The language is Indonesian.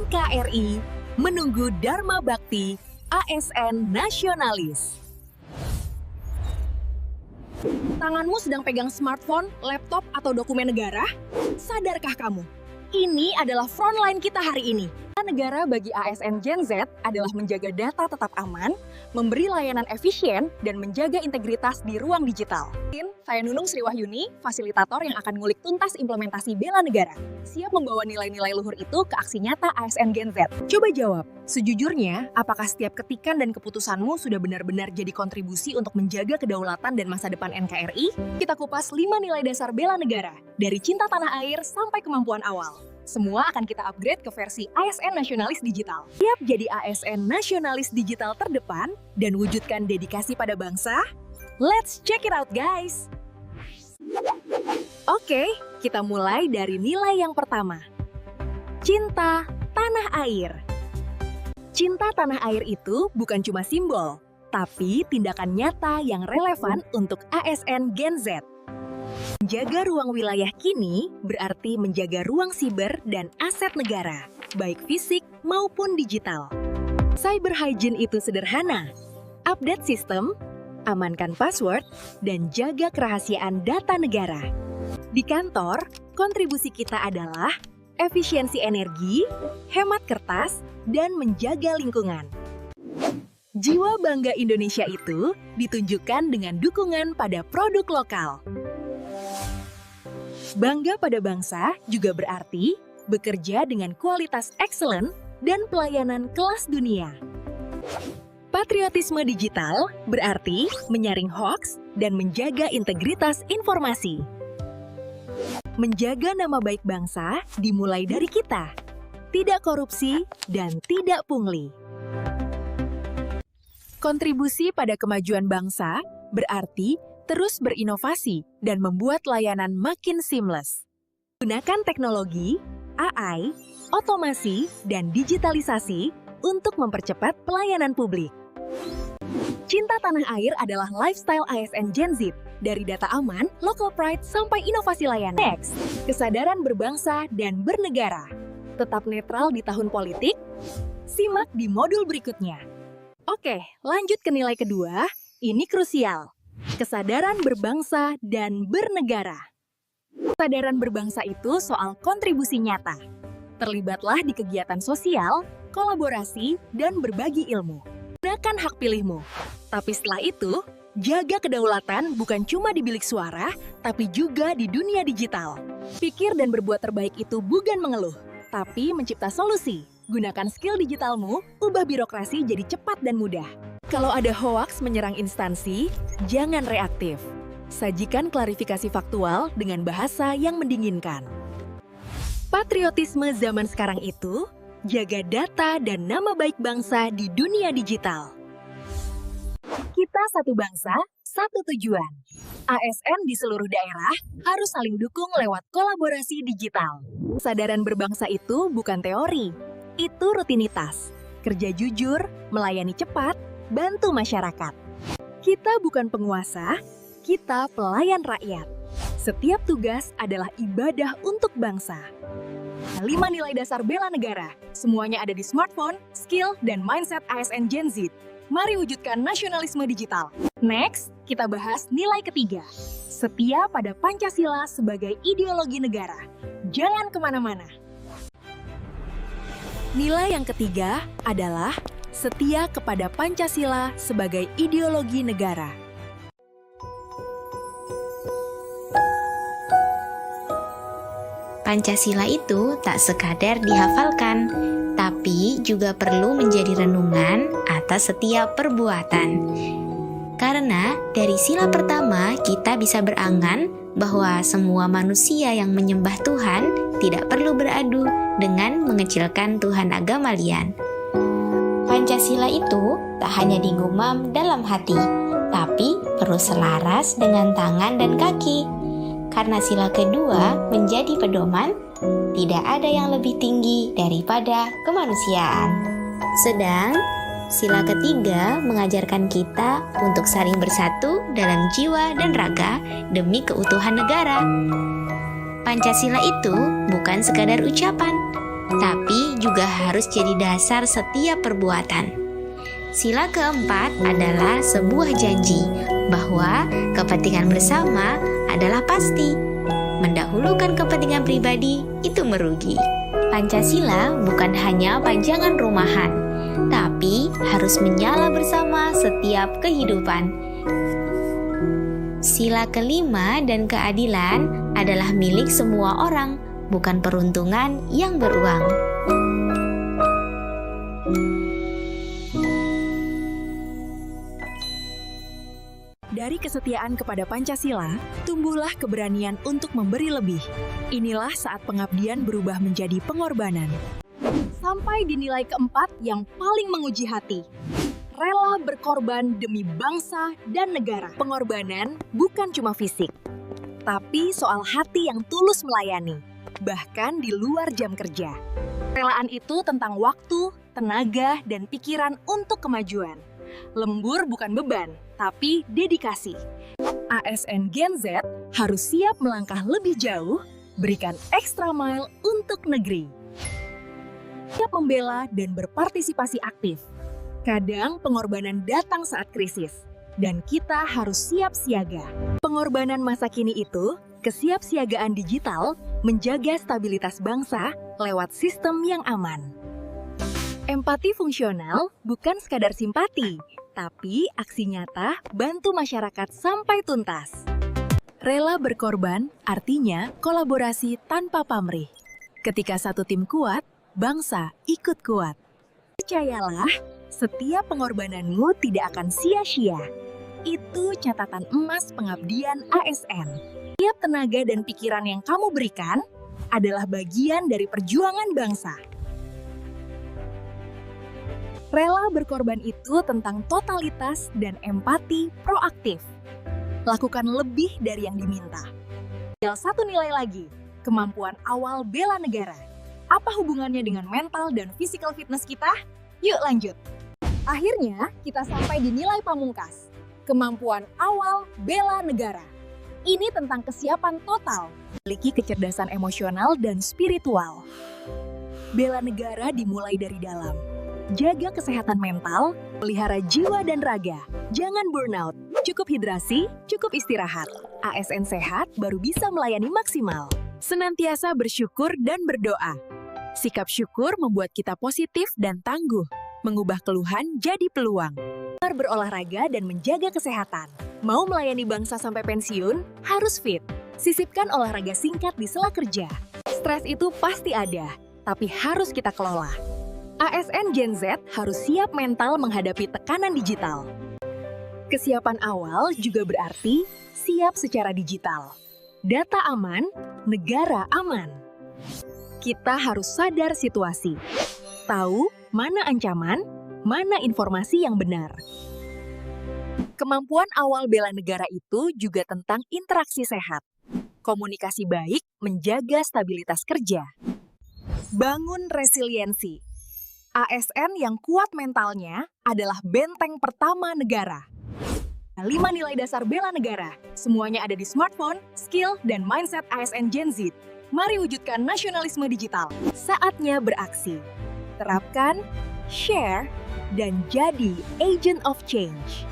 NKRI menunggu Dharma Bakti ASN Nasionalis. Tanganmu sedang pegang smartphone, laptop, atau dokumen negara? Sadarkah kamu? Ini adalah frontline kita hari ini. Negara bagi ASN Gen Z adalah menjaga data tetap aman, memberi layanan efisien, dan menjaga integritas di ruang digital. Saya Nunung Sri Wahyuni, fasilitator yang akan ngulik tuntas implementasi bela negara. Siap membawa nilai-nilai luhur itu ke aksi nyata ASN Gen Z. Coba jawab, sejujurnya, apakah setiap ketikan dan keputusanmu sudah benar-benar jadi kontribusi untuk menjaga kedaulatan dan masa depan NKRI? Kita kupas 5 nilai dasar bela negara, dari cinta tanah air sampai kemampuan awal. Semua akan kita upgrade ke versi ASN Nasionalis Digital. Siap jadi ASN Nasionalis Digital terdepan dan wujudkan dedikasi pada bangsa? Let's check it out, guys! Oke, kita mulai dari nilai yang pertama. Cinta tanah air. Cinta tanah air itu bukan cuma simbol, tapi tindakan nyata yang relevan untuk ASN Gen Z. Menjaga ruang wilayah kini berarti menjaga ruang siber dan aset negara, baik fisik maupun digital. Cyber hygiene itu sederhana. Update sistem, amankan password, dan jaga kerahasiaan data negara. Di kantor, kontribusi kita adalah efisiensi energi, hemat kertas, dan menjaga lingkungan. Jiwa bangga Indonesia itu ditunjukkan dengan dukungan pada produk lokal. Bangga pada bangsa juga berarti bekerja dengan kualitas excellent dan pelayanan kelas dunia. Patriotisme digital berarti menyaring hoaks dan menjaga integritas informasi. Menjaga nama baik bangsa dimulai dari kita, tidak korupsi dan tidak pungli. Kontribusi pada kemajuan bangsa berarti terus berinovasi dan membuat layanan makin seamless. Gunakan teknologi, AI, otomasi, dan digitalisasi untuk mempercepat pelayanan publik. Cinta tanah air adalah lifestyle ASN Gen Z, dari data aman, local pride, sampai inovasi layanan. Next, kesadaran berbangsa dan bernegara. Tetap netral di tahun politik? Simak di modul berikutnya. Oke, lanjut ke nilai kedua, ini krusial. Kesadaran berbangsa dan bernegara. Kesadaran berbangsa itu soal kontribusi nyata. Terlibatlah di kegiatan sosial, kolaborasi, dan berbagi ilmu. Gunakan hak pilihmu. Tapi setelah itu, jaga kedaulatan bukan cuma di bilik suara, tapi juga di dunia digital. Pikir dan berbuat terbaik itu bukan mengeluh, tapi mencipta solusi. Gunakan skill digitalmu, ubah birokrasi jadi cepat dan mudah. Kalau ada hoaks menyerang instansi, jangan reaktif. Sajikan klarifikasi faktual dengan bahasa yang mendinginkan. Patriotisme zaman sekarang itu, jaga data dan nama baik bangsa di dunia digital. Kita satu bangsa, satu tujuan. ASN di seluruh daerah harus saling dukung lewat kolaborasi digital. Kesadaran berbangsa itu bukan teori, itu rutinitas. Kerja jujur, melayani cepat, bantu masyarakat. Kita bukan penguasa, kita pelayan rakyat. Setiap tugas adalah ibadah untuk bangsa. 5 nilai dasar bela negara, semuanya ada di smartphone, skill, dan mindset ASN Gen Z. Mari wujudkan nasionalisme digital. Next, kita bahas nilai ketiga. Setia pada Pancasila sebagai ideologi negara. Jangan kemana-mana. Nilai yang ketiga adalah setia kepada Pancasila sebagai ideologi negara. Pancasila itu tak sekadar dihafalkan, tapi juga perlu menjadi renungan atas setiap perbuatan. Karena dari sila pertama kita bisa berangan bahwa semua manusia yang menyembah Tuhan tidak perlu beradu dengan mengecilkan Tuhan agama lian. Pancasila itu tak hanya digumam dalam hati, tapi perlu selaras dengan tangan dan kaki. Karena sila kedua menjadi pedoman, tidak ada yang lebih tinggi daripada kemanusiaan. Sedang sila ketiga mengajarkan kita untuk saling bersatu dalam jiwa dan raga demi keutuhan negara. Pancasila itu bukan sekadar ucapan, tapi juga harus jadi dasar setiap perbuatan. Sila keempat adalah sebuah janji bahwa kepentingan bersama adalah pasti. Mendahulukan kepentingan pribadi itu merugi. Pancasila bukan hanya panjangan rumahan, tapi harus menyala bersama setiap kehidupan. Sila kelima dan keadilan adalah milik semua orang, bukan peruntungan yang beruang. Dari kesetiaan kepada Pancasila, tumbuhlah keberanian untuk memberi lebih. Inilah saat pengabdian berubah menjadi pengorbanan. Sampai di nilai keempat yang paling menguji hati. Rela berkorban demi bangsa dan negara. Pengorbanan bukan cuma fisik, tapi soal hati yang tulus melayani, bahkan di luar jam kerja. Relaan itu tentang waktu, tenaga, dan pikiran untuk kemajuan. Lembur bukan beban, tapi dedikasi. ASN Gen Z harus siap melangkah lebih jauh, berikan extra mile untuk negeri. Siap membela dan berpartisipasi aktif. Kadang pengorbanan datang saat krisis, dan kita harus siap siaga. Pengorbanan masa kini itu, kesiapsiagaan digital, menjaga stabilitas bangsa lewat sistem yang aman. Empati fungsional bukan sekadar simpati, tapi aksi nyata bantu masyarakat sampai tuntas. Rela berkorban artinya kolaborasi tanpa pamrih. Ketika satu tim kuat, bangsa ikut kuat. Percayalah, setiap pengorbananmu tidak akan sia-sia. Itu catatan emas pengabdian ASN. Setiap tenaga dan pikiran yang kamu berikan adalah bagian dari perjuangan bangsa. Rela berkorban itu tentang totalitas dan empati proaktif. Lakukan lebih dari yang diminta. Tinggal satu nilai lagi, kemampuan awal bela negara. Apa hubungannya dengan mental dan physical fitness kita? Yuk lanjut. Akhirnya, kita sampai di nilai pamungkas. Kemampuan awal bela negara. Ini tentang kesiapan total, memiliki kecerdasan emosional dan spiritual. Bela negara dimulai dari dalam. Jaga kesehatan mental, pelihara jiwa dan raga. Jangan burnout, cukup hidrasi, cukup istirahat. ASN sehat baru bisa melayani maksimal. Senantiasa bersyukur dan berdoa. Sikap syukur membuat kita positif dan tangguh, mengubah keluhan jadi peluang. Berolahraga dan menjaga kesehatan. Mau melayani bangsa sampai pensiun, harus fit. Sisipkan olahraga singkat di sela kerja. Stres itu pasti ada, tapi harus kita kelola. ASN Gen Z harus siap mental menghadapi tekanan digital. Kesiapan awal juga berarti siap secara digital. Data aman, negara aman. Kita harus sadar situasi. Tahu mana ancaman, mana informasi yang benar. Kemampuan awal bela negara itu juga tentang interaksi sehat. Komunikasi baik menjaga stabilitas kerja. Bangun resiliensi. ASN yang kuat mentalnya adalah benteng pertama negara. 5 nilai dasar bela negara, semuanya ada di smartphone, skill, dan mindset ASN Gen Z. Mari wujudkan nasionalisme digital. Saatnya beraksi. Terapkan, share, dan jadi agent of change.